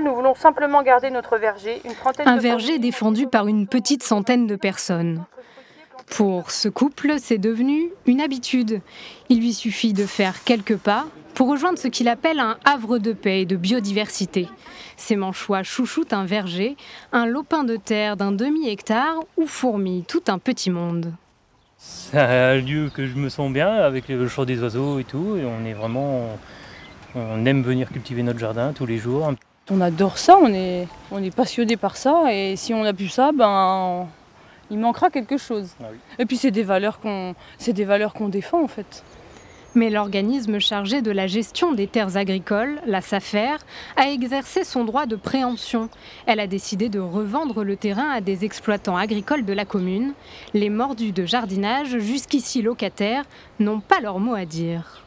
Nous voulons simplement garder notre verger, une trentaine Un de verger défendu par une petite centaine de personnes. Pour ce couple, c'est devenu une habitude. Il lui suffit de faire quelques pas pour rejoindre ce qu'il appelle un havre de paix et de biodiversité. Ces Manchois chouchoutent un verger, un lopin de terre d'un demi-hectare où fourmille tout un petit monde. C'est un lieu que je me sens bien avec le chant des oiseaux et tout. Et on aime venir cultiver notre jardin tous les jours. On adore ça, on est passionné par ça et si on n'a plus ça, il manquera quelque chose. Ah oui. Et puis c'est des valeurs qu'on défend en fait. Mais l'organisme chargé de la gestion des terres agricoles, la SAFER, a exercé son droit de préemption. Elle a décidé de revendre le terrain à des exploitants agricoles de la commune. Les mordus de jardinage, jusqu'ici locataires, n'ont pas leur mot à dire.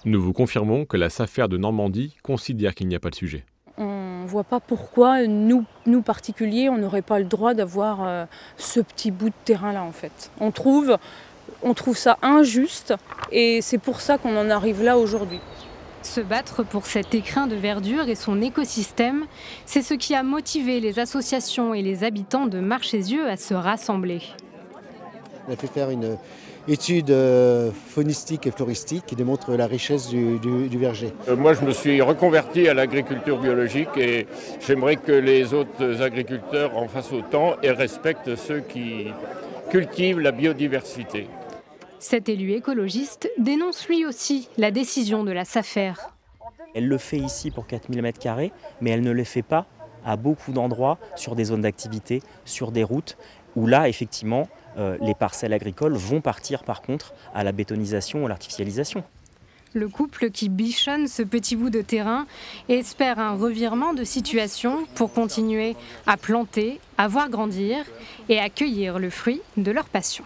Nous vous confirmons que la SAFER de Normandie considère qu'il n'y a pas de sujet. On ne voit pas pourquoi nous particuliers, on n'aurait pas le droit d'avoir ce petit bout de terrain-là en fait. On trouve ça injuste et c'est pour ça qu'on en arrive là aujourd'hui. Se battre pour cet écrin de verdure et son écosystème, c'est ce qui a motivé les associations et les habitants de Marchésieux à se rassembler. On a fait faire une étude faunistique et floristique qui démontre la richesse du verger. Moi, je me suis reconverti à l'agriculture biologique et j'aimerais que les autres agriculteurs en fassent autant et respectent ceux qui cultivent la biodiversité. Cet élu écologiste dénonce lui aussi la décision de la SAFER. Elle le fait ici pour 4000 m², mais elle ne le fait pas à beaucoup d'endroits, sur des zones d'activité, sur des routes, où là, effectivement, les parcelles agricoles vont partir par contre à la bétonisation ou à l'artificialisation. Le couple qui bichonne ce petit bout de terrain espère un revirement de situation pour continuer à planter, à voir grandir et à cueillir le fruit de leur passion.